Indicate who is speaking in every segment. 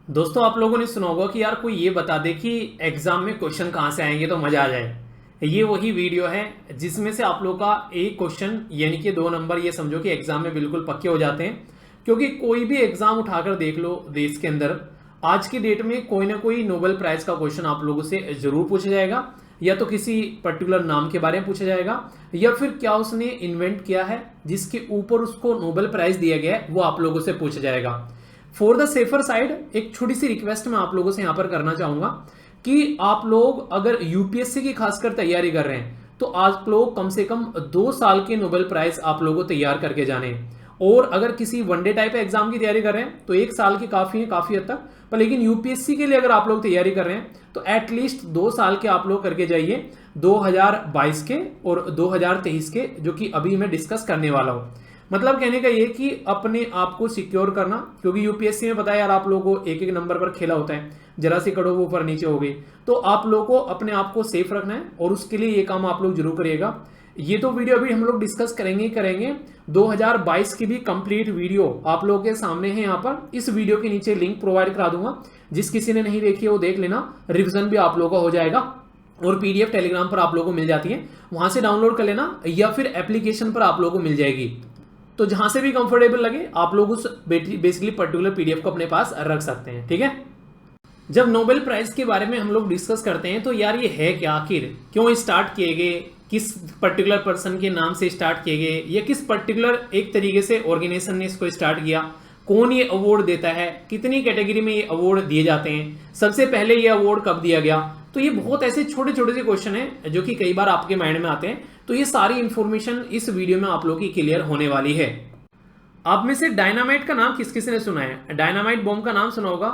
Speaker 1: दोस्तों आप लोगों ने सुना होगा कि यार कोई ये बता दे कि एग्जाम में क्वेश्चन कहाँ से आएंगे तो मजा आ जाए। ये वही वीडियो है जिसमें से आप लोगों का एक क्वेश्चन यानी कि 2 नंबर ये समझो कि एग्जाम में बिल्कुल पक्के हो जाते हैं। क्योंकि कोई भी एग्जाम उठाकर देख लो देश के अंदर आज की डेट में कोई ना कोई नोबेल प्राइज का क्वेश्चन आप लोगों से जरूर पूछा जाएगा, या तो किसी पर्टिकुलर नाम के बारे में पूछा जाएगा या फिर क्या उसने इन्वेंट किया है जिसके ऊपर उसको नोबेल प्राइज दिया गया है वो आप लोगों से पूछा जाएगा। फॉर द सेफर साइड एक छोटी सी रिक्वेस्ट मैं आप लोगों से यहां पर करना चाहूंगा कि आप लोग अगर यूपीएससी की खासकर तैयारी कर रहे हैं तो आप लोग कम से कम 2 साल के नोबेल प्राइज आप लोगों को तैयार करके जाने हैं। और अगर किसी वनडे टाइप एग्जाम की तैयारी कर रहे हैं तो 1 साल की काफी है, काफी हद तक। पर लेकिन यूपीएससी के लिए अगर आप लोग तैयारी कर रहे हैं तो एटलीस्ट 2 साल के आप लोग करके जाइए, 2022 के और 2023 के, जो कि अभी मैं डिस्कस करने वाला हूं। मतलब कहने का ये कि अपने आप को सिक्योर करना, क्योंकि यूपीएससी में पता है यार आप लोगों को एक एक नंबर पर खेला होता है, जरा सी कड़ो वो ऊपर नीचे हो गई, तो आप लोगों को अपने आप को सेफ रखना है और उसके लिए ये काम आप लोग जरूर करिएगा। ये तो वीडियो अभी हम लोग डिस्कस करेंगे ही करेंगे। 2022 की भी कंप्लीट वीडियो आप लोगों के सामने है, यहाँ पर इस वीडियो के नीचे लिंक प्रोवाइड करा दूंगा, जिस किसी ने नहीं देखी है वो देख लेना। रिवीजन भी आप लोगों का हो जाएगा और पीडीएफ टेलीग्राम पर आप लोगों को मिल जाती है, वहां से डाउनलोड कर लेना या फिर एप्लीकेशन पर आप लोगों को मिल जाएगी। तो जहां से भी कंफर्टेबल लगे आप लोग उस बेसिकली पर्टिकुलर पीडीएफ को अपने पास रख सकते हैं, ठीक है। जब नोबेल प्राइज के बारे में हम लोग डिस्कस करते हैं तो यार ये है क्या, आखिर क्यों स्टार्ट किए गए, किस पर्टिकुलर पर्सन के नाम से स्टार्ट किए गए, या किस पर्टिकुलर एक तरीके से ऑर्गेनाइजेशन ने इसको स्टार्ट किया, कौन ये अवार्ड देता है, कितनी कैटेगरी में ये अवार्ड दिए जाते हैं, सबसे पहले ये अवार्ड कब दिया गया। तो ये बहुत ऐसे छोटे छोटे से क्वेश्चन है जो कि कई बार आपके माइंड में आते हैं। तो ये सारी इंफॉर्मेशन इस वीडियो में आप लोगों की क्लियर होने वाली है। आप में से डायनामाइट का नाम किस किसी ने सुना है? डायनामाइट बॉम्ब का नाम सुना होगा।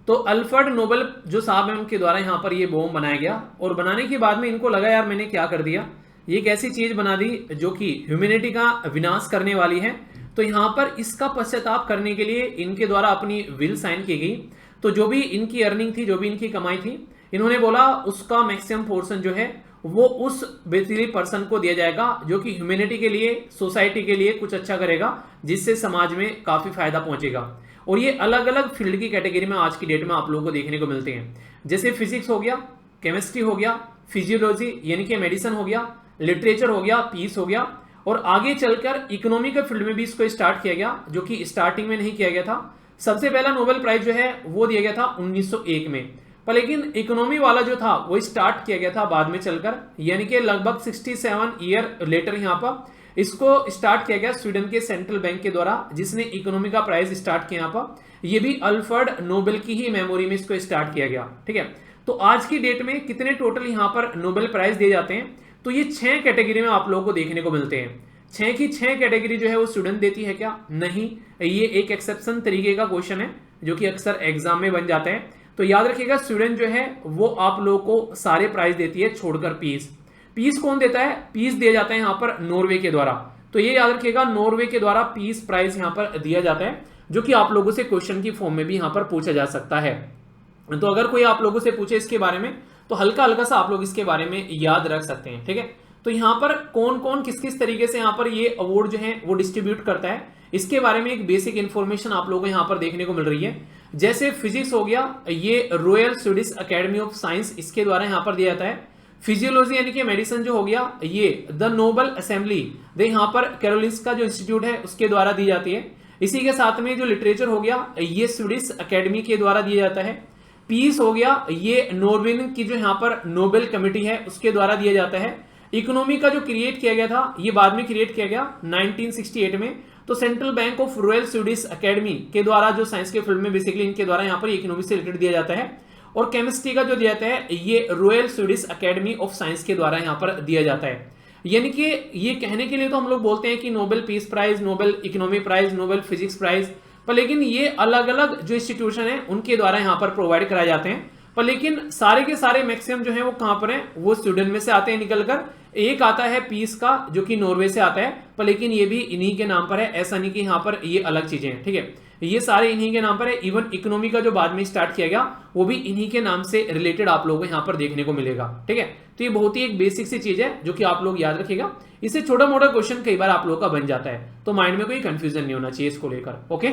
Speaker 1: तो अल्फ्रेड नोबेल जो साहब हैं उनके द्वारा यहाँ पर ये बॉम्ब बनाया गया, और बनाने के बाद में इनको लगा यार मैंने क्या कर दिया, ये एक ऐसी चीज बना दी जो कि ह्यूमैनिटी का विनाश करने वाली है। तो यहाँ पर इसका पश्चाताप करने के लिए इनके द्वारा अपनी विल साइन की गई। तो जो भी इनकी अर्निंग थी, जो भी इनकी कमाई थी, इन्होंने बोला उसका मैक्सिमम पोर्शन जो है वो उस बेसिकली पर्सन को दिया जाएगा जो कि ह्यूमैनिटी के लिए, सोसाइटी के लिए कुछ अच्छा करेगा, जिससे समाज में काफी फायदा पहुंचेगा। और ये अलग अलग फील्ड की कैटेगरी में आज की डेट में आप लोगों को देखने को मिलते हैं, जैसे फिजिक्स हो गया, केमिस्ट्री हो गया, फिजियोलॉजी यानी कि मेडिसिन हो गया, लिटरेचर हो गया, पीस हो गया, और आगे चलकर इकोनॉमी के फील्ड में भी इसको स्टार्ट किया गया, जो कि स्टार्टिंग में नहीं किया गया था। सबसे पहला नोबेल प्राइज जो है वो दिया गया था 1901 में, पर लेकिन इकोनॉमी वाला जो था वो स्टार्ट किया गया था बाद में चलकर, यानी कि लगभग 67 ईयर लेटर यहाँ पर इसको स्टार्ट किया गया स्वीडन के सेंट्रल बैंक के द्वारा, जिसने इकोनॉमी का प्राइज स्टार्ट किया यहाँ पर। ये भी अल्फ्रेड नोबेल की ही मेमोरी में इसको स्टार्ट किया गया, ठीक है। तो आज की डेट में कितने टोटल यहाँ पर नोबेल प्राइज दिए जाते हैं? तो ये 6 कैटेगरी में आप लोगों को देखने को मिलते हैं। 6 की 6 कैटेगरी जो है वो स्टूडेंट देती है क्या? नहीं, ये एक एक्सेप्शन तरीके का क्वेश्चन है जो कि अक्सर एग्जाम में बन जाता है। तो याद रखिएगा स्टूडेंट जो है वो आप लोगों को सारे प्राइज देती है छोड़कर पीस। पीस कौन देता है? पीस दिया जाता है यहाँ पर नॉर्वे के द्वारा। तो ये याद रखिएगा नॉर्वे के द्वारा पीस प्राइज यहाँ पर दिया जाता है, जो कि आप लोगों से क्वेश्चन की फॉर्म में भी यहाँ पर पूछा जा सकता है। तो अगर कोई आप लोगों से पूछे इसके बारे में तो हल्का हल्का सा आप लोग इसके बारे में याद रख सकते हैं, ठीक है। तो यहाँ पर कौन कौन किस किस तरीके से यहाँ पर ये अवार्ड जो है वो डिस्ट्रीब्यूट करता है, इसके बारे में एक बेसिक इंफॉर्मेशन आप लोगों को यहाँ पर देखने को मिल रही है। जैसे फिजिक्स हो गया, ये royal Swedish academy of science इसके द्वारा यहाँ पर दिया जाता है। फिजियोलॉजी यानी कि मेडिसिन जो हो गया, ये द नोबल असेंबली दे यहाँ पर कैरोलिंस्का जो इंस्टीट्यूट है उसके द्वारा दी जाती है। इसी के साथ में जो लिटरेचर हो गया ये स्वीडिश एकेडमी के द्वारा दिया जाता है। पीस हो गया ये नॉर्वेन की जो यहाँ पर नोबेल कमेटी है उसके द्वारा दिया जाता है। इकोनॉमी का जो क्रिएट किया गया था ये बाद में क्रिएट किया गया 1968 में, तो central bank of royal Swedish academy के द्वारा जो साइंस के फील्ड में बेसिकली इनके द्वारा यहाँ पर इकोनॉमी से रिलेटेड दिया जाता है। और केमिस्ट्री का जो दिया जाता है ये royal Swedish academy of science के द्वारा यहाँ पर दिया जाता है। यानी कि ये कहने के लिए तो हम लोग बोलते हैं कि Nobel peace prize, Nobel economy prize, Nobel physics prize, पर लेकिन ये अलग अलग जो इंस्टीट्यूशन है उनके द्वारा यहाँ पर प्रोवाइड कराए जाते हैं। पर लेकिन सारे के सारे मैक्सिमम जो है वो कहां पर है, वो स्वीडन में से आते हैं निकलकर। एक आता है पीस का जो कि नॉर्वे से आता है, पर लेकिन ये भी इन्हीं के नाम पर है, ऐसा नहीं कि यहाँ पर ये अलग चीजें हैं, ठीक है। ये सारे इन्हीं के नाम पर है। इवन इकोनॉमी का जो बाद में स्टार्ट किया गया वो भी इन्हीं के नाम से रिलेटेड आप लोगों को यहाँ पर देखने को मिलेगा, ठीक है। तो ये बहुत ही एक बेसिक सी चीज है जो कि आप लोग याद रखिएगा। इससे छोटा मोटा क्वेश्चन कई बार आप लोगों का बन जाता है, तो माइंड में कोई कंफ्यूजन नहीं होना चाहिए इसको लेकर, ओके।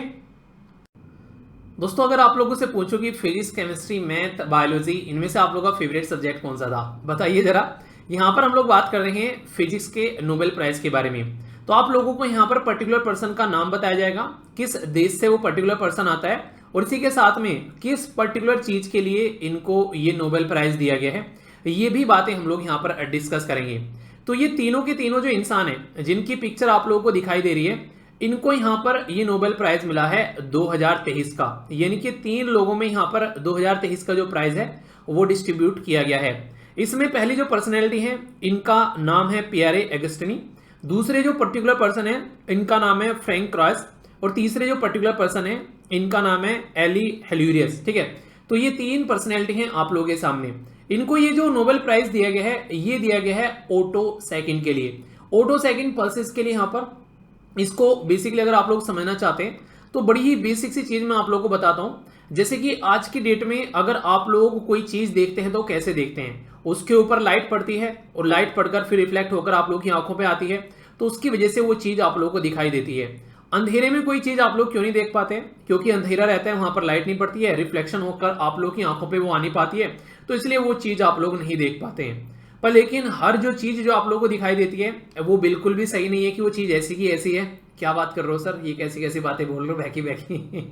Speaker 1: दोस्तों अगर आप लोगों से पूछो कि फिजिक्स, केमिस्ट्री, मैथ, बायोलॉजी, इनमें से आप लोगों का फेवरेट सब्जेक्ट कौन सा था, बताइए जरा। यहाँ पर हम लोग बात कर रहे हैं फिजिक्स के नोबेल प्राइज के बारे में। तो आप लोगों को यहाँ पर पर्टिकुलर पर्सन का नाम बताया जाएगा, किस देश से वो पर्टिकुलर पर्सन आता है, और इसी के साथ में किस पर्टिकुलर चीज के लिए इनको ये नोबेल प्राइज दिया गया है, ये भी बातें हम लोग यहाँ पर डिस्कस करेंगे। तो ये तीनों के तीनों जो इंसान हैं जिनकी पिक्चर आप लोगों को दिखाई दे रही है, इनको यहाँ पर ये नोबेल प्राइज मिला है 2023 का। यानी कि 3 लोगों में यहाँ पर 2023 का जो प्राइज है वो डिस्ट्रीब्यूट किया गया है। इसमें पहली जो पर्सनैलिटी है इनका नाम है पियरे अगस्टिनी, दूसरे जो पर्टिकुलर पर्सन है इनका नाम है फ्रैंक क्रॉस, और तीसरे जो पर्टिकुलर पर्सन है इनका नाम है एली हेल्यूरियस। ठीक है, तो ये 3 पर्सनैलिटी हैं आप लोगों के सामने। इनको ये जो नोबेल प्राइज दिया गया है ये दिया गया है ओटो सेकंड के लिए, ओटो सेकंड पल्सेस के लिए। यहाँ पर इसको बेसिकली अगर आप लोग समझना चाहते हैं तो बड़ी ही बेसिक सी चीज मैं आप लोगों को बताता हूं। जैसे कि आज की डेट में अगर आप लोग कोई चीज देखते हैं तो कैसे देखते हैं, उसके ऊपर लाइट पड़ती है और लाइट पड़कर फिर रिफ्लेक्ट होकर आप लोग की आंखों पे आती है, तो उसकी वजह से वो चीज आप लोगों को दिखाई देती है। अंधेरे में कोई चीज आप लोग क्यों नहीं देख पाते हैं? क्योंकि अंधेरा रहता है, वहां पर लाइट नहीं पड़ती है, रिफ्लेक्शन होकर आप लोग की आंखों पे वो आ नहीं पाती है, तो इसलिए वो चीज आप लोग नहीं देख पाते हैं। पर लेकिन हर जो चीज जो आप लोगों को दिखाई देती है वो बिल्कुल भी सही नहीं है कि वो चीज ऐसी की ऐसी है। क्या बात कर रहे हो सर, ये कैसी कैसी बातें बोल रहे हो, बहकी बहकी।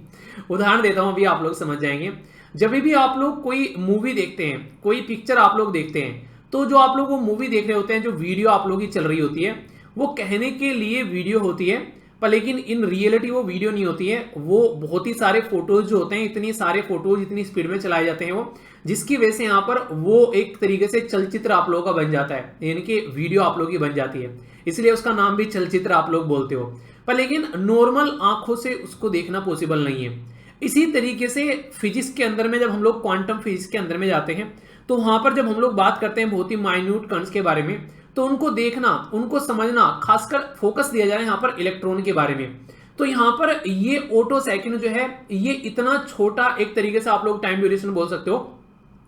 Speaker 1: उदाहरण देता हूं, अभी आप लोग समझ जाएंगे। जब भी आप लोग कोई मूवी देखते हैं, कोई पिक्चर आप लोग देखते हैं, तो जो आप लोग वो मूवी देख रहे होते हैं, जो वीडियो आप लोग की चल रही होती है, वो कहने के लिए वीडियो होती है, पर लेकिन इन रियलिटी वो वीडियो नहीं होती है। वो बहुत ही सारे फोटोज जो होते हैं, इतनी सारे फोटोज इतनी स्पीड में चलाए जाते हैं वो, जिसकी वजह से यहाँ पर वो एक तरीके से चलचित्र आप लोगों का बन जाता है, यानी कि वीडियो आप लोगों की बन जाती है, इसलिए उसका नाम भी चलचित्र आप लोग बोलते हो। पर लेकिन नॉर्मल आंखों से उसको देखना पॉसिबल नहीं है। इसी तरीके से फिजिक्स के अंदर में जब हम लोग क्वांटम फिजिक्स के अंदर में जाते हैं, तो वहां पर जब हम लोग बात करते हैं बहुत ही माइन्यूट कणस के बारे में, तो उनको देखना, उनको समझना, खासकर फोकस दिया जा रहा है यहाँ पर इलेक्ट्रॉन के बारे में। तो यहाँ पर ये ऑटो सेकंड जो है ये इतना छोटा एक तरीके से आप लोग टाइम ड्यूरेशन बोल सकते हो,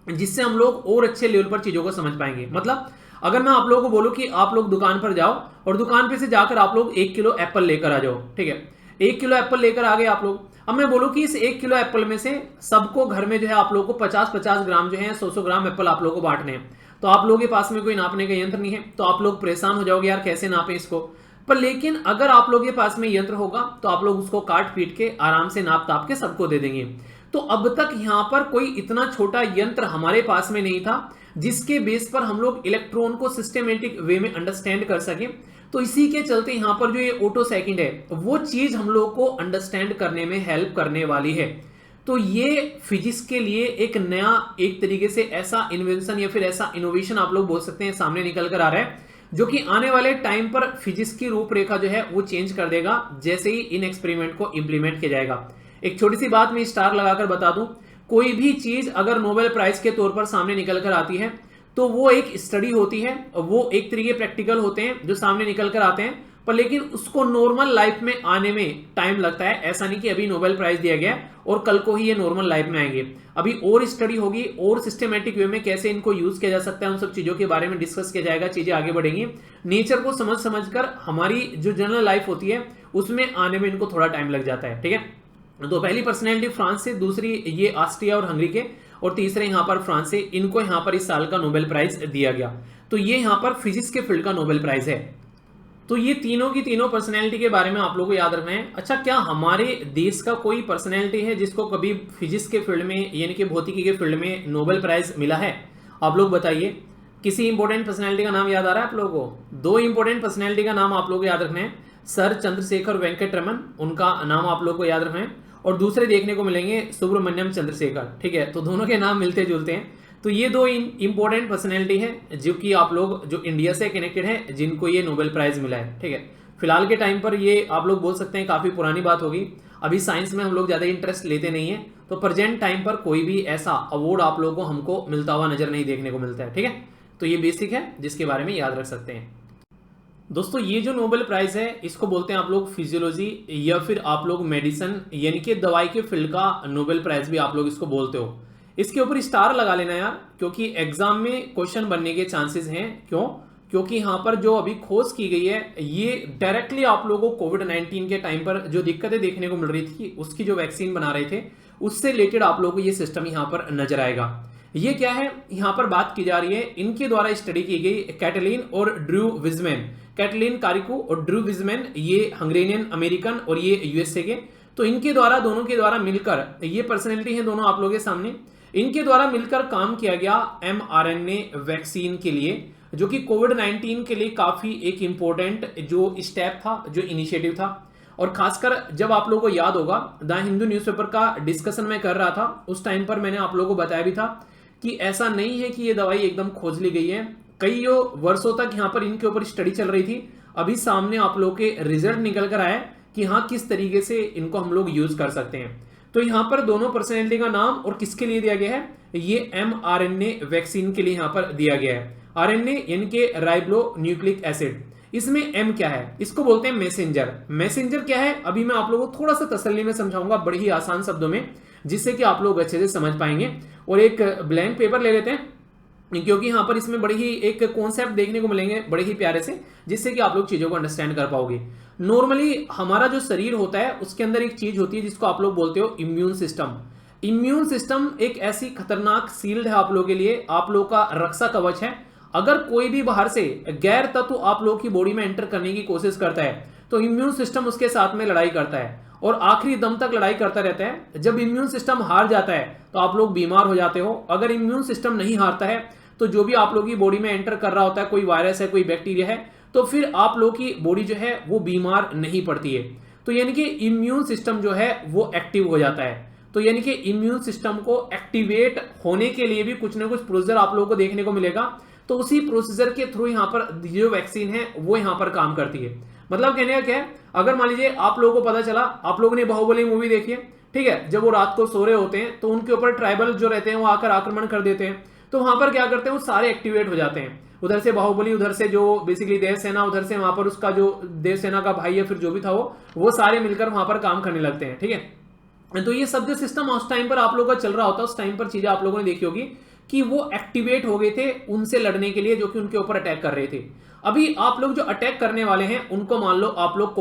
Speaker 1: जिससे हम लोग और अच्छे लेवल पर चीजों को समझ पाएंगे। मतलब अगर मैं आप लोगों को बोलूं कि आप लोग दुकान पर जाओ और दुकान पे से जाकर आप लोग 1 किलो एप्पल लेकर आ जाओ, ठीक है, 1 किलो एप्पल लेकर आ गए आप लोग। अब मैं बोलूं कि इस 1 किलो एप्पल में से सबको घर में जो है आप लोगों को 50-50 ग्राम जो है 100-100 ग्राम एप्पल आप लोगों को बांटने हैं, तो आप लोगों के पास में कोई नापने का यंत्र नहीं है, तो आप लोग परेशान हो जाओगे यार कैसे नापे इसको। पर लेकिन अगर आप लोगों के पास में यंत्र होगा तो आप लोग उसको काट पीट के आराम से नाप ताप के सबको दे देंगे। तो अब तक यहां पर कोई इतना छोटा यंत्र हमारे पास में नहीं था जिसके बेस पर हम लोग इलेक्ट्रॉन को सिस्टमेटिक वे में अंडरस्टैंड कर सके। तो इसी के चलते यहां पर जो ये ऑटो सेकंड है वो चीज हम लोग को अंडरस्टैंड करने में हेल्प करने वाली है। तो ये फिजिक्स के लिए एक नया एक तरीके से ऐसा इन्वेंशन या फिर ऐसा इनोवेशन आप लोग बोल सकते हैं सामने निकल कर आ रहा है, जो कि आने वाले टाइम पर फिजिक्स की रूपरेखा जो है वो चेंज कर देगा जैसे ही इन एक्सपेरिमेंट को इंप्लीमेंट किया जाएगा। एक छोटी सी बात मैं स्टार लगाकर बता दूं, कोई भी चीज अगर नोबेल प्राइज के तौर पर सामने निकल कर आती है तो वो एक स्टडी होती है, वो एक तरीके प्रैक्टिकल होते हैं जो सामने निकल कर आते हैं, पर लेकिन उसको नॉर्मल लाइफ में आने में टाइम लगता है। ऐसा नहीं कि अभी नोबेल प्राइज दिया गया और कल को ही ये नॉर्मल लाइफ में आएंगे। अभी और स्टडी होगी और सिस्टमेटिक वे में कैसे इनको यूज किया जा सकता है उन सब चीजों के बारे में डिस्कस किया जाएगा, चीजें आगे बढ़ेंगी। नेचर को समझ समझ कर हमारी जो जनरल लाइफ होती है उसमें आने में इनको थोड़ा टाइम लग जाता है, ठीक है। तो पहली पर्सनैलिटी फ्रांस से, दूसरी ये ऑस्ट्रिया और हंगरी के, और तीसरे यहां पर फ्रांस से, इनको यहां पर इस साल का नोबेल प्राइज दिया गया। तो ये यहां पर फिजिक्स के फील्ड का नोबेल प्राइज है। तो ये तीनों की तीनों पर्सनैलिटी के बारे में आप लोगों को याद रखना है। अच्छा, क्या हमारे देश का कोई पर्सनैलिटी है जिसको कभी फिजिक्स के फील्ड में यानी कि भौतिकी के फील्ड में नोबेल प्राइज मिला है? आप लोग बताइए, किसी इंपॉर्टेंट पर्सनैलिटी का नाम याद आ रहा है आप लोगों को? 2 इंपॉर्टेंट पर्सनैलिटी का नाम आप लोग को याद रखना है, सर चंद्रशेखर वेंकट रमन, उनका नाम आप लोग को याद रखना है, और दूसरे देखने को मिलेंगे सुब्रमण्यम चंद्रशेखर, ठीक है। तो दोनों के नाम मिलते जुलते हैं। तो ये 2 इंपॉर्टेंट पर्सनैलिटी है जो कि आप लोग जो इंडिया से कनेक्टेड है जिनको ये नोबेल प्राइज मिला है, ठीक है। फिलहाल के टाइम पर ये आप लोग बोल सकते हैं काफी पुरानी बात होगी, अभी साइंस में हम लोग ज्यादा इंटरेस्ट लेते नहीं है, तो प्रेजेंट टाइम पर कोई भी ऐसा अवार्ड आप लोगों को हमको मिलता हुआ नजर नहीं देखने को मिलता है, ठीक है। तो ये बेसिक है जिसके बारे में याद रख सकते हैं। दोस्तों ये जो नोबेल प्राइज है इसको बोलते हैं आप लोग फिजियोलॉजी या फिर आप लोग मेडिसिन यानी कि दवाई के फील्ड का नोबेल प्राइज भी आप लोग इसको बोलते हो। इसके ऊपर स्टार लगा लेना यार, क्योंकि एग्जाम में क्वेश्चन बनने के चांसेस हैं। क्यों? क्योंकि यहाँ पर जो अभी खोज की गई है ये डायरेक्टली आप लोगों को कोविड-19 के टाइम पर जो दिक्कतें देखने को मिल रही थी उसकी जो वैक्सीन बना रहे थे उससे रिलेटेड आप लोगों को ये सिस्टम यहाँ पर नजर आएगा। ये क्या है, यहाँ पर बात की जा रही है, इनके द्वारा स्टडी की गई कैटलीन और ड्रू विजमैन, कैटलीन कारिको और ड्रू विजमैन, ये हंगेरियन अमेरिकन और ये यूएसए के, तो इनके द्वारा, दोनों के द्वारा मिलकर, ये पर्सनैलिटी है दोनों आप लोगों के सामने, इनके द्वारा मिलकर काम किया गया mRNA वैक्सीन के लिए, जो कि कोविड-19 के लिए काफी एक इंपॉर्टेंट जो स्टेप था, जो इनिशिएटिव था। और खासकर जब आप लोगों को याद होगा, द हिंदू न्यूज़पेपर का डिस्कशन मैं कर रहा था, उस टाइम पर मैंने आप लोगों को बताया भी था कि ऐसा नहीं है कि ये दवाई एकदम खोज ली गई है, कई वर्षों तक यहाँ पर इनके ऊपर स्टडी चल रही थी। अभी सामने आप लोगों के रिजल्ट निकल कर आए कि हाँ किस तरीके से इनको हम लोग यूज कर सकते हैं। तो यहाँ पर दोनों पर्सनैलिटी का नाम और किसके लिए दिया गया है, ये mRNA वैक्सीन के लिए यहाँ पर दिया गया है। RNA यानी कि राइबो न्यूक्लिक एसिड, इसमें M क्या है, इसको बोलते हैं मैसेंजर। मैसेंजर क्या है, अभी मैं आप लोगों को थोड़ा सा तसल्ली में समझाऊंगा, बड़े ही आसान शब्दों में, जिससे कि आप लोग अच्छे से समझ पाएंगे। और एक ब्लैंक पेपर ले लेते हैं, क्योंकि यहाँ पर इसमें बड़ी ही एक कॉन्सेप्ट देखने को मिलेंगे बड़े ही प्यारे से, जिससे कि आप लोग चीजों को अंडरस्टैंड कर पाओगे। नॉर्मली हमारा जो शरीर होता है उसके अंदर एक चीज होती है जिसको आप लोग बोलते हो इम्यून सिस्टम। इम्यून सिस्टम एक ऐसी खतरनाक शील्ड है आप लोगों के लिए, आप लोग का रक्षा कवच है। अगर कोई भी बाहर से गैर तत्व आप लोग की बॉडी में एंटर करने की कोशिश करता है तो इम्यून सिस्टम उसके साथ में लड़ाई करता है और आखिरी दम तक लड़ाई करता रहता है। जब इम्यून सिस्टम हार जाता है तो आप लोग बीमार हो जाते हो। अगर इम्यून सिस्टम नहीं हारता है तो जो भी आप लोग की बॉडी में एंटर कर रहा होता है, कोई वायरस है, कोई बैक्टीरिया है, तो फिर आप लोग की बॉडी जो है वो बीमार नहीं पड़ती है। तो यानी कि इम्यून सिस्टम जो है वो एक्टिव हो जाता है। तो यानी कि इम्यून सिस्टम को एक्टिवेट होने के लिए भी कुछ ना कुछ प्रोसीजर आप लोगों को देखने को मिलेगा। तो उसी प्रोसीजर के थ्रू यहाँ पर जो वैक्सीन है वो यहाँ पर काम करती है। मतलब कहने का क्या है, अगर मान लीजिए आप लोगों को पता चला, आप लोगों ने बाहुबली मूवी देखी है, ठीक है, जब वो रात को सो रहे होते हैं तो उनके ऊपर ट्राइबल जो रहते हैं वो आकर आक्रमण कर देते हैं, तो वहां पर क्या करते हैं, वो सारे एक्टिवेट हो जाते हैं। उधर से बाहुबली, उधर से जो बेसिकली देवसेना, उधर से वहां पर उसका जो देवसेना का भाई या फिर जो भी था वो सारे मिलकर वहां पर काम करने लगते हैं, ठीक है। तो ये सब जो सिस्टम उस टाइम पर आप लोगों का चल रहा होता है, उस टाइम पर चीजें आप लोगों ने देखी होगी कि वो एक्टिवेट हो गए थे उनसे लड़ने के लिए जो कि उनके ऊपर अटैक कर रहे थे। अभी आप लोग जो अटैक करने वाले हैं उनको मान लो आप लोग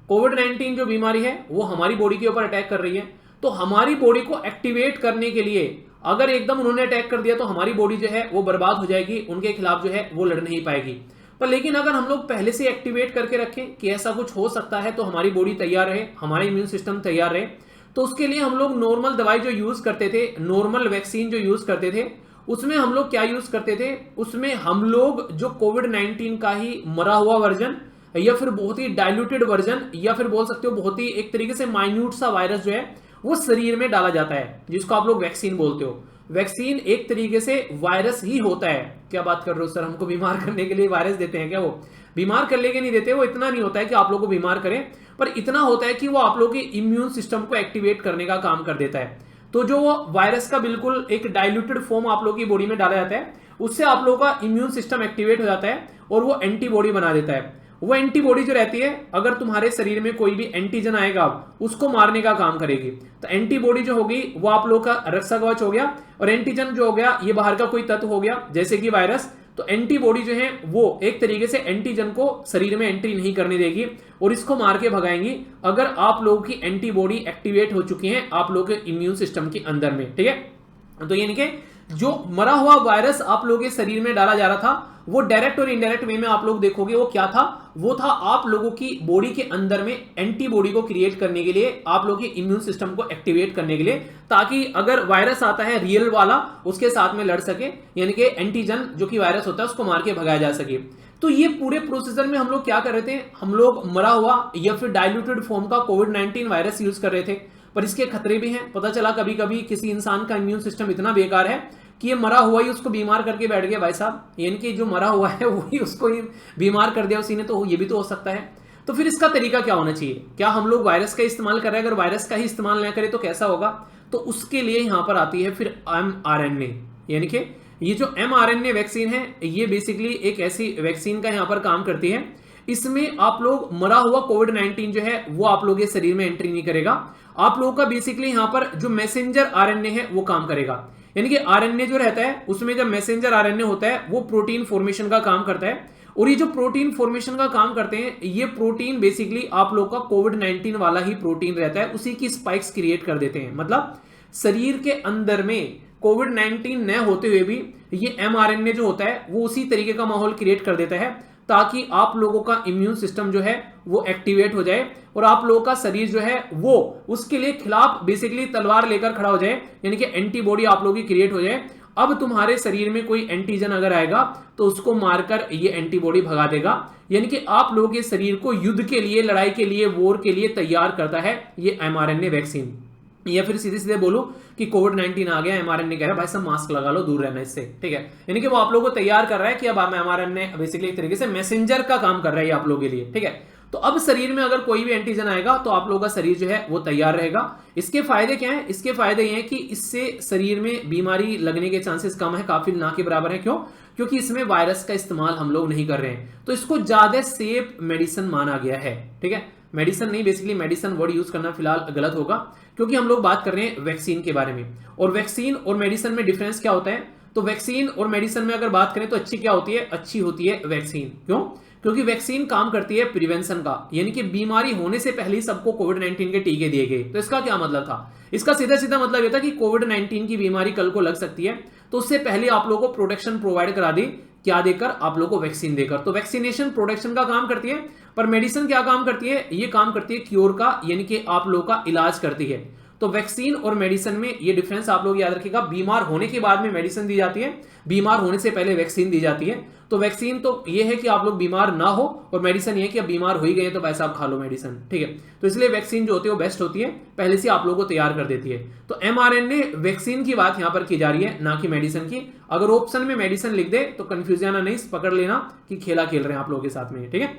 Speaker 1: कोविड-19 जो बीमारी है वो हमारी बॉडी के ऊपर अटैक कर रही है। तो हमारी बॉडी को एक्टिवेट करने के लिए अगर एकदम उन्होंने अटैक कर दिया तो हमारी बॉडी जो है वो बर्बाद हो जाएगी, उनके खिलाफ जो है वो लड़ नहीं पाएगी। पर लेकिन अगर हम लोग पहले से एक्टिवेट करके रखें कि ऐसा कुछ हो सकता है तो हमारी बॉडी तैयार रहे, हमारा इम्यून सिस्टम तैयार रहे, तो उसके लिए हम लोग नॉर्मल दवाई जो यूज करते थे, नॉर्मल वैक्सीन जो यूज करते थे, उसमें हम लोग क्या यूज करते थे, उसमें हम लोग जो कोविड-19 का ही मरा हुआ वर्जन या फिर बहुत ही डाइल्यूटेड वर्जन या फिर बोल सकते हो बहुत ही एक तरीके से माइन्यूट सा वायरस जो है वो शरीर में डाला जाता है, जिसको आप लोग वैक्सीन बोलते हो। वैक्सीन एक तरीके से वायरस ही होता है। क्या बात कर रहे हो सर, हमको बीमार करने के लिए वायरस देते हैं क्या? वो बीमार करने के नहीं देते, वो इतना नहीं होता है कि आप लोग को बीमार करें, पर इतना होता है कि वो आप लोग के इम्यून सिस्टम को एक्टिवेट करने का काम कर देता है। तो जो वो वायरस का बिल्कुल एक डाइल्यूटेड फॉर्म आप लोग की बॉडी में डाला जाता है, उससे आप लोगों का इम्यून सिस्टम एक्टिवेट हो जाता है और वो एंटीबॉडी बना देता है। वो एंटीबॉडी जो रहती है, अगर तुम्हारे शरीर में कोई भी एंटीजन आएगा उसको मारने का काम करेगी। तो एंटीबॉडी जो होगी वो आप लोग का रक्षा कवच हो गया, और एंटीजन जो हो गया ये बाहर का कोई तत्व हो गया जैसे कि वायरस। तो एंटीबॉडी जो है वो एक तरीके से एंटीजन को शरीर में एंट्री नहीं करने देगी और इसको मार के भगाएंगी अगर आप लोगों की एंटीबॉडी एक्टिवेट हो चुकी है आप लोगों के इम्यून सिस्टम के अंदर में, ठीक है। तो यानी कि जो मरा हुआ वायरस आप लोगों के शरीर में डाला जा रहा था वो डायरेक्ट और इनडायरेक्ट वे में आप लोग देखोगे वो क्या था, वो था आप लोगों की बॉडी के अंदर में एंटीबॉडी को क्रिएट करने के लिए, आप लोगों के इम्यून सिस्टम को एक्टिवेट करने के लिए, ताकि अगर वायरस आता है रियल वाला उसके साथ में लड़ सके, यानी कि एंटीजन जो कि वायरस होता है उसको मार के भगाया जा सके। तो ये पूरे प्रोसीजर में हम लोग क्या कर रहे थे, हम लोग मरा हुआ या फिर डाइल्यूटेड फॉर्म का कोविड-19 वायरस यूज कर रहे थे, पर इसके खतरे भी हैं। पता चला कभी कभी किसी इंसान का इम्यून सिस्टम इतना बेकार है कि ये मरा हुआ ही उसको बीमार करके बैठ गया भाई साहब, यानी कि जो मरा हुआ है वही उसको ही बीमार कर दिया उसी ने, तो ये भी तो हो सकता है। तो फिर इसका तरीका क्या होना चाहिए, क्या हम लोग वायरस का इस्तेमाल कर रहे हैं, अगर वायरस का ही इस्तेमाल ना करें तो कैसा होगा? तो उसके लिए यहां पर आती है फिर mRNA, यानी कि ये जो mRNA वैक्सीन है ये बेसिकली एक ऐसी वैक्सीन का यहां पर काम करती है। इसमें आप लोग मरा हुआ कोविड-19 जो है वो आप लोगों के शरीर में एंट्री नहीं करेगा, आप लोगों का बेसिकली यहां पर जो मैसेंजर RNA है वो काम करेगा। यानी कि RNA जो रहता है उसमें जब मैसेंजर RNA होता है वो प्रोटीन फॉर्मेशन का काम करता है और ये जो प्रोटीन फॉर्मेशन का काम करते हैं, ये प्रोटीन बेसिकली आप लोग का कोविड-19 वाला ही प्रोटीन रहता है, उसी की स्पाइक्स क्रिएट कर देते हैं। मतलब शरीर के अंदर में कोविड-19 न होते हुए भी ये mRNA जो होता है वो उसी तरीके का माहौल क्रिएट कर देता है ताकि आप लोगों का इम्यून सिस्टम जो है वो एक्टिवेट हो जाए और आप लोगों का शरीर जो है वो उसके लिए खिलाफ बेसिकली तलवार लेकर खड़ा हो जाए, यानी कि एंटीबॉडी आप लोगों की क्रिएट हो जाए। अब तुम्हारे शरीर में कोई एंटीजन अगर आएगा तो उसको मारकर ये एंटीबॉडी भगा देगा, यानी कि आप लोगों के शरीर को युद्ध के लिए, लड़ाई के लिए, वॉर के लिए तैयार करता है ये mRNA वैक्सीन। या फिर सीधे सीधे बोलो कि कोविड-19 आ गया, mRNA कह रहा है भाई सब मास्क लगा लो, दूर रहना इससे, ठीक है। यानी कि वो आप लोगों को तैयार कर रहा है कि अब mRNA बेसिकली एक तरीके से मैसेंजर का काम कर रहा है आप लोगों के लिए, ठीक है। तो अब शरीर में अगर कोई भी एंटीजन आएगा तो आप लोगों का शरीर जो है वो तैयार रहेगा। इसके फायदे क्या हैं? इसके फायदे ये हैं कि इससे शरीर में बीमारी लगने के चांसेस कम है, काफी ना के बराबर है। क्यों? क्योंकि इसमें वायरस का इस्तेमाल हम लोग नहीं कर रहे हैं, तो इसको ज्यादा सेफ मेडिसिन माना गया है, ठीक है। मेडिसिन नहीं, बेसिकली मेडिसिन वर्ड यूज करना फिलहाल गलत होगा, क्योंकि हम लोग बात कर रहे हैं वैक्सीन के बारे में। और वैक्सीन और मेडिसिन में डिफरेंस क्या होता है? तो वैक्सीन और मेडिसिन में अगर बात करें तो अच्छी क्या होती है? अच्छी होती है वैक्सीन। क्यों? क्योंकि वैक्सीन काम करती है प्रिवेंशन का, यानी कि बीमारी होने से पहले ही सबको कोविड-19 के टीके दिए गए। तो इसका क्या मतलब था? इसका सीधा सीधा मतलब यह था कि कोविड-19 की बीमारी कल को लग सकती है, तो उससे पहले आप लोगों को प्रोटेक्शन प्रोवाइड करा दी। क्या देकर? आप लोगों को वैक्सीन देकर। तो वैक्सीनेशन प्रोटेक्शन का काम करती है, पर मेडिसिन क्या काम करती है? ये काम करती है क्योर का, यानी कि आप लोगों का इलाज करती है। तो वैक्सीन और मेडिसिन में ये डिफरेंस आप लोग याद रखिएगा। बीमार होने के बाद में मेडिसिन दी जाती है, बीमार होने से पहले वैक्सीन दी जाती है। तो वैक्सीन तो ये है कि आप लोग बीमार ना हो, और मेडिसिन ये है कि अब बीमार हो ही गए तो वैसा आप खा लो मेडिसिन, ठीक है। तो इसलिए वैक्सीन जो होती है वो बेस्ट होती है, पहले से आप लोगों को तैयार कर देती है। तो mRNA वैक्सीन की बात यहां पर की जा रही है, ना कि मेडिसिन की। अगर ऑप्शन में मेडिसिन लिख दे तो कंफ्यूजन नहीं पकड़ लेना कि खेला खेल रहे हैं आप लोगों के साथ में, ठीक है।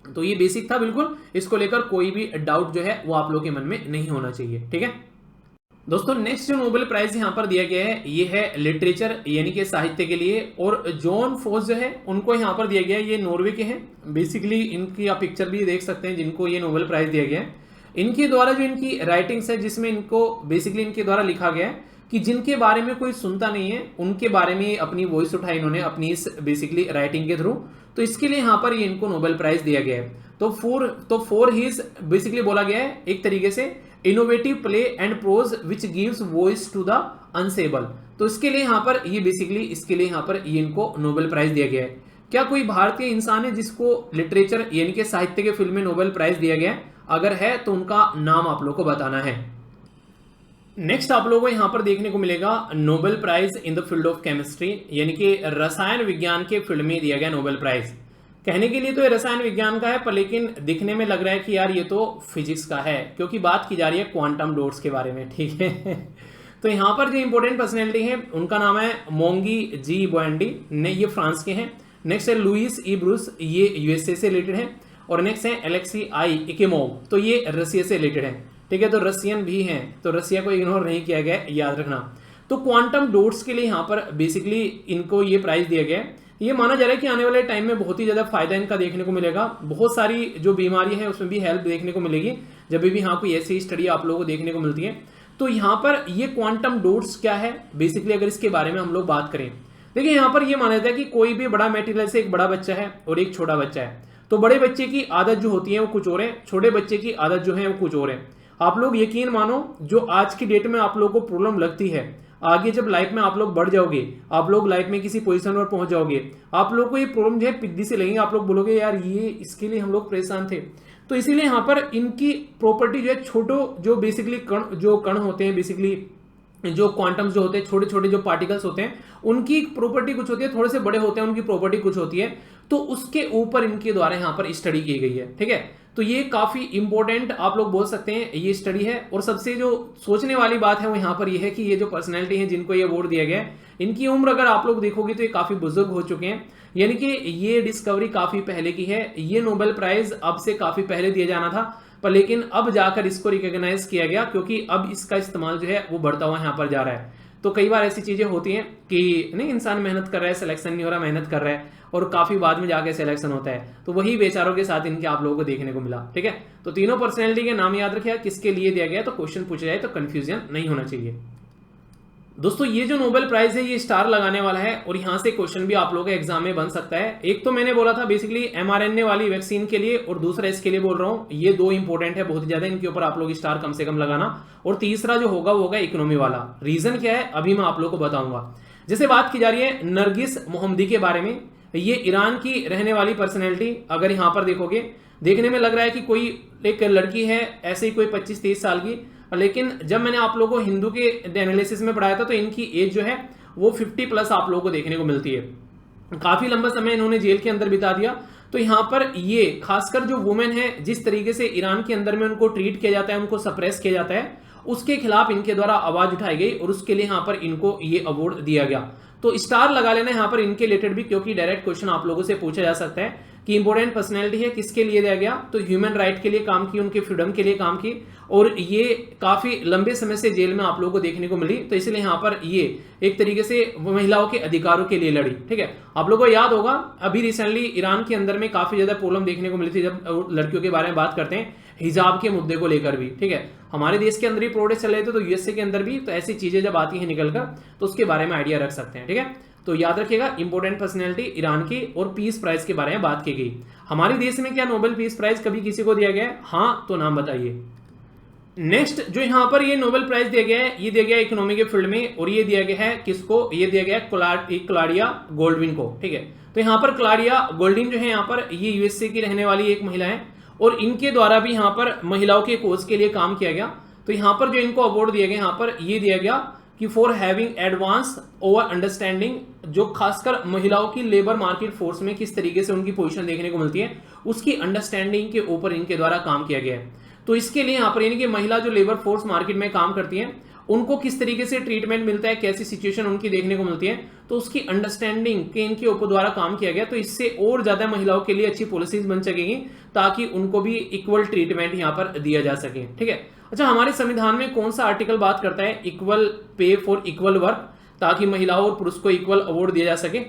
Speaker 1: तो ये बेसिक था बिल्कुल, इसको लेकर कोई भी डाउट जो है वो आप लोगों के मन में नहीं होना चाहिए, ठीक है। दोस्तों नेक्स्ट जो नोबेल प्राइज यहां पर दिया गया है ये है लिटरेचर यानी कि साहित्य के लिए, और जॉन फोस जो है उनको यहां पर दिया गया है। ये नॉर्वे के हैं, बेसिकली इनकी आप पिक्चर भी देख सकते हैं जिनको ये नोबेल प्राइज दिया गया है। इनके द्वारा जो इनकी राइटिंग्स है जिसमें इनको बेसिकली इनके द्वारा लिखा गया है कि जिनके बारे में कोई सुनता नहीं है उनके बारे में अपनी वॉइस उठाई इन्होंने अपनी इस बेसिकली राइटिंग के थ्रू। तो इसके लिए यहाँ पर ये इनको नोबेल प्राइज दिया गया है। तो फॉर हिज बेसिकली बोला गया है एक तरीके से innovative play and prose which gives voice to the unsayable. तो इसके लिए यहाँ पर ये बेसिकली इसके लिए यहाँ पर ये इनको नोबेल प्राइज दिया गया है। क्या कोई भारतीय इंसान है जिसको लिटरेचर यानी कि साहित्य के फील्ड में नोबेल प्राइज दिया गया है? अगर है तो उनका नाम आप लोग को बताना है। नेक्स्ट आप लोगों को यहां पर देखने को मिलेगा Nobel prize in the field of chemistry, यानी कि रसायन विज्ञान के फील्ड में दिया गया नोबेल प्राइज। कहने के लिए तो ये रसायन विज्ञान का है, पर लेकिन दिखने में लग रहा है कि यार ये तो फिजिक्स का है, क्योंकि बात की जा रही है क्वांटम डॉट्स के बारे में, ठीक है। तो यहाँ पर जो इंपॉर्टेंट पर्सनैलिटी है उनका नाम है मोंगी जी बोएंडी ने, ये फ्रांस के हैं। नेक्स्ट है लुइस ई ब्रूस, ये यूएसए से रिलेटेड है। और नेक्स्ट है एलेक्सी आई इकेमोव, तो ये रसिया से रिलेटेड है, ठीक है। तो रसियन भी हैं, तो रसिया को इग्नोर नहीं किया गया, याद रखना। तो क्वांटम डॉट्स के लिए यहाँ पर बेसिकली इनको ये प्राइज दिया गया है। ये माना जा रहा है कि आने वाले टाइम में बहुत ही ज्यादा फायदा इनका देखने को मिलेगा। बहुत सारी जो बीमारी है उसमें भी हेल्प देखने को मिलेगी जब भी यहाँ कोई ऐसी स्टडी आप लोगों को देखने को मिलती है। तो यहाँ पर ये क्वांटम डॉट्स क्या है बेसिकली, अगर इसके बारे में हम लोग बात करें, देखिए यहाँ पर ये माना जाता है कि कोई भी बड़ा मेटीरियल से एक बड़ा बच्चा है और एक छोटा बच्चा है। तो बड़े बच्चे की आदत जो होती है वो कुछ और है, छोटे बच्चे की आदत जो है वो कुछ और है। आप लोग यकीन मानो, जो आज की डेट में आप लोगों को प्रॉब्लम लगती है, आगे जब लाइफ में आप लोग बढ़ जाओगे, आप लोग लाइफ में किसी पोजीशन पर पहुंच जाओगे, आप लोग को ये प्रॉब्लम जो है पिद्दी से लगेंगे। आप लोग बोलोगे यार ये इसके लिए हम लोग परेशान थे। तो इसीलिए यहाँ पर इनकी प्रॉपर्टी जो है छोटो जो बेसिकली कण होते हैं, बेसिकली जो क्वांटम्स जो होते हैं, छोटे छोटे जो पार्टिकल्स होते हैं, उनकी प्रॉपर्टी कुछ होती है, थोड़े से बड़े होते हैं उनकी प्रॉपर्टी कुछ होती है। तो उसके ऊपर इनके द्वारा यहाँ पर स्टडी की गई है, ठीक है। तो ये काफी इंपॉर्टेंट आप लोग बोल सकते हैं ये स्टडी है। और सबसे जो सोचने वाली बात है वो यहाँ पर ये है कि ये जो पर्सनैलिटी है जिनको ये अवार्ड दिया गया है, इनकी उम्र अगर आप लोग देखोगे तो ये काफी बुजुर्ग हो चुके हैं, यानी कि ये डिस्कवरी काफी पहले की है। ये नोबेल प्राइज अब से काफी पहले दिया जाना था, पर लेकिन अब जाकर इसको रिकॉग्नाइज किया गया क्योंकि अब इसका इस्तेमाल जो है वो बढ़ता हुआ यहाँ पर जा रहा है। तो कई बार ऐसी चीजें होती हैं कि नहीं, इंसान मेहनत कर रहा है, सिलेक्शन नहीं हो रहा, मेहनत कर रहा है और काफी बाद में जाके सिलेक्शन होता है, तो वही बेचारों के साथ इनके आप लोगों को देखने को मिला, ठीक है। तो तीनों पर्सनैलिटी के नाम याद रखिए, किसके लिए दिया गया तो क्वेश्चन पूछा जाए तो कंफ्यूजन नहीं होना चाहिए। दोस्तों ये जो नोबेल प्राइज है ये स्टार लगाने वाला है और यहां से क्वेश्चन भी आप लोगों के एग्जाम में बन सकता है। एक तो मैंने बोला था बेसिकली mRNA वाली वैक्सीन के लिए, और दूसरा इसके लिए बोल रहा हूं, ये दो इंपॉर्टेंट है बहुत ज्यादा, इनके ऊपर आप लोग स्टार कम से कम लगाना। और तीसरा जो होगा वो होगा इकोनॉमी वाला। रीजन क्या है अभी मैं आप लोग को बताऊंगा। जैसे बात की जा रही है नरगिस मोहम्मदी के बारे में, ये ईरान की रहने वाली पर्सनैलिटी, अगर यहां पर देखोगे देखने में लग रहा है कि कोई एक लड़की है ऐसे ही कोई 25-30 साल की, लेकिन जब मैंने आप लोगों को हिंदू के एनालिसिस में पढ़ाया था तो इनकी एज जो है वो 50+ आप लोगों को देखने को मिलती है। काफी लंबा समय इन्होंने जेल के अंदर बिता दिया। तो यहाँ पर ये खासकर जो वुमेन है, जिस तरीके से ईरान के अंदर में उनको ट्रीट किया जाता है, उनको सप्रेस किया जाता है, उसके खिलाफ इनके द्वारा आवाज उठाई गई और उसके लिए यहाँ पर इनको ये अवार्ड दिया गया। तो स्टार लगा लेना यहाँ पर इनके रिलेटेड भी, क्योंकि डायरेक्ट क्वेश्चन आप लोगों से पूछा जा सकता है कि इंपॉर्टेंट पर्सनैलिटी है, किसके लिए दिया गया, तो ह्यूमन राइट के लिए काम की, उनके फ्रीडम के लिए काम की, और ये काफी लंबे समय से जेल में आप लोगों को देखने को मिली। तो इसलिए यहाँ पर ये एक तरीके से महिलाओं के अधिकारों के लिए लड़ी। ठीक है, आप लोगों को याद होगा अभी रिसेंटली ईरान के अंदर में काफी ज्यादा प्रॉब्लम देखने को मिली थी जब लड़कियों के बारे में बात करते हैं, हिजाब के मुद्दे को लेकर भी। ठीक है, हमारे देश के अंदर भी प्रोटेस्ट चल रहे थे, तो यूएसए के अंदर भी, तो ऐसी चीजें जब आती है निकलकर तो उसके बारे में आइडिया रख सकते हैं। ठीक है, तो याद रखिएगा इंपॉर्टेंट पर्सनैलिटी ईरान की, और पीस प्राइज के बारे में बात की गई। हमारे देश में क्या नोबेल पीस प्राइज कभी किसी को दिया गया है? हाँ, तो नाम बताइए। नेक्स्ट जो यहां पर ये नोबेल प्राइज दिया गया है, ये दिया गया इकोनॉमी के फील्ड में, और ये दिया गया है किसको? ये दिया गया है क्लॉडिया गोल्डविन को। ठीक है, तो यहां पर क्लॉडिया गोल्डविन जो है यहाँ पर ये यूएसए की रहने वाली एक महिला है, और इनके द्वारा भी यहाँ पर महिलाओं के कोज के लिए काम किया गया। तो यहाँ पर जो इनको अवार्ड दिया गया, यहाँ पर ये दिया गया कि for having advance over understanding, जो खासकर महिलाओं की लेबर मार्केट फोर्स में किस तरीके से उनकी पोजीशन देखने को मिलती है, उसकी अंडरस्टैंडिंग के ऊपर इनके द्वारा काम किया गया है। तो इसके लिए यहाँ पर यानी कि महिला जो लेबर फोर्स मार्केट में काम करती हैं, उनको किस तरीके से ट्रीटमेंट मिलता है, कैसी सिचुएशन उनकी देखने को मिलती है, तो उसकी अंडरस्टैंडिंग के इनके ऊपर द्वारा काम किया गया। तो इससे और ज्यादा महिलाओं के लिए अच्छी पॉलिसीज बन सकेंगी, ताकि उनको भी इक्वल ट्रीटमेंट यहाँ पर दिया जा सके। ठीक है, अच्छा, हमारे संविधान में कौन सा आर्टिकल बात करता है equal pay for equal work, ताकि महिलाओं और पुरुष को इक्वल अवार्ड दिया जा सके?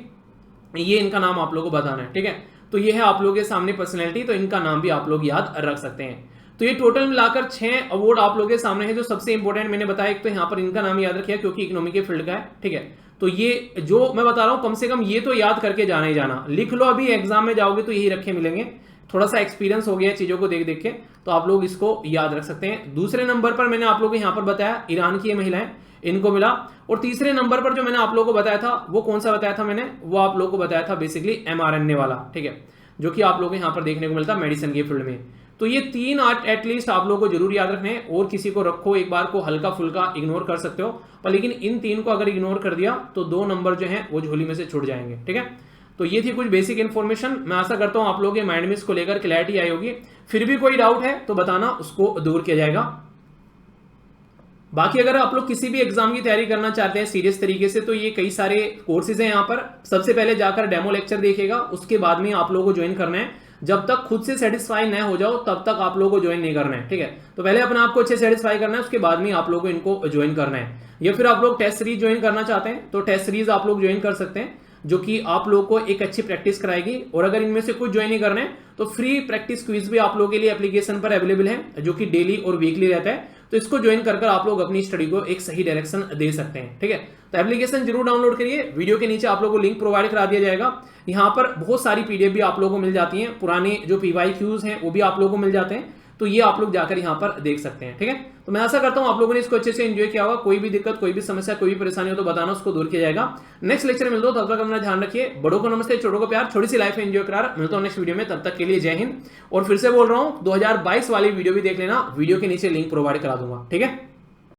Speaker 1: ये इनका नाम आप लोगों को बताना है। ठीक है, तो ये है आप लोगों के सामने पर्सनैलिटी, तो इनका नाम भी आप लोग याद रख सकते हैं। तो ये टोटल मिलाकर 6 अवार्ड आप लोगों के सामने है, जो सबसे इंपॉर्टेंट मैंने बताया। एक तो यहाँ पर इनका नाम याद रखिए क्योंकि इकोनॉमी के फील्ड का है। ठीक है, तो ये जो मैं बता रहा हूँ कम से कम ये तो याद करके जाना ही जाना, लिख लो, अभी एग्जाम में जाओगे तो यही रखे मिलेंगे। थोड़ा सा एक्सपीरियंस हो गया चीजों को देख देख के, तो आप लोग इसको याद रख सकते हैं। दूसरे नंबर पर मैंने आप लोगों को यहाँ पर बताया ईरान की ये महिलाएं, इनको मिला। और तीसरे नंबर पर जो मैंने आप लोगों को बताया था, वो कौन सा बताया था मैंने? वो आप लोगों को बताया था बेसिकली mRNA वाला। ठीक है, जो कि आप लोगों को यहाँ पर देखने को मिलता है मेडिसिन के फील्ड में। तो ये 3 एटलीस्ट आप लोगों को जरूर याद रखने हैं, और किसी को रखो एक बार को हल्का फुल्का इग्नोर कर सकते हो, पर लेकिन इन 3 को अगर इग्नोर कर दिया तो 2 नंबर जो है वो झोली में से छूट जाएंगे। ठीक है, तो ये थी कुछ बेसिक इन्फॉर्मेशन। मैं आशा करता हूं आप लोगों के माइंड में इसको लेकर क्लैरिटी आई होगी। फिर भी कोई डाउट है तो बताना, उसको दूर किया जाएगा। बाकी अगर आप लोग किसी भी एग्जाम की तैयारी करना चाहते हैं सीरियस तरीके से, तो ये कई सारे कोर्सेज हैं यहाँ पर। सबसे पहले जाकर डेमो लेक्चर देखिएगा, उसके बाद में आप लोगों को ज्वाइन करना है। जब तक खुद से सेटिस्फाई न हो जाओ तब तक आप लोगों को ज्वाइन नहीं करना है। ठीक है, तो पहले अपने आप को अच्छे सेटिस्फाई करना है, उसके बाद में आप लोगों को इनको ज्वाइन करना है। या फिर आप लोग टेस्ट सीरीज ज्वाइन करना चाहते हैं तो टेस्ट सीरीज आप लोग ज्वाइन कर सकते हैं, जो कि आप लोगों को एक अच्छी प्रैक्टिस कराएगी। और अगर इनमें से कुछ ज्वाइन नहीं करना है तो फ्री प्रैक्टिस क्विज भी आप लोगों के लिए एप्लीकेशन पर अवेलेबल है, जो कि डेली और वीकली रहता है। तो इसको ज्वाइन कर आप लोग अपनी स्टडी को एक सही डायरेक्शन दे सकते हैं। ठीक है, तो एप्लीकेशन जरूर डाउनलोड करिए। वीडियो के नीचे आप लोगों को लिंक प्रोवाइड करा दिया जाएगा। यहाँ पर बहुत सारी पीडीएफ भी आप लोगों को मिल जाती हैं, पुराने जो PYQs हैं वो भी आप लोगों को मिल जाते हैं, तो ये आप लोग जाकर यहाँ पर देख सकते हैं। ठीक है, तो मैं आशा करता हूँ आप लोगों ने इसको अच्छे से एंजॉय किया होगा। कोई भी दिक्कत, कोई भी समस्या, कोई भी परेशानी हो तो बताना, उसको दूर किया जाएगा। नेक्स्ट लेक्चर में मिलता हूं, तब तक अपना ध्यान रखिए। बड़ों को नमस्ते, छोटों को प्यार, छोटी सी लाइफ एंजॉय करार। मिलता हूं नेक्स्ट वीडियो में, तब तक के लिए जय हिंद। और फिर से बोल रहा हूँ 2022 वाली वीडियो भी देख लेना, वीडियो के नीचे लिंक प्रोवाइड करा दूंगा। ठीक है।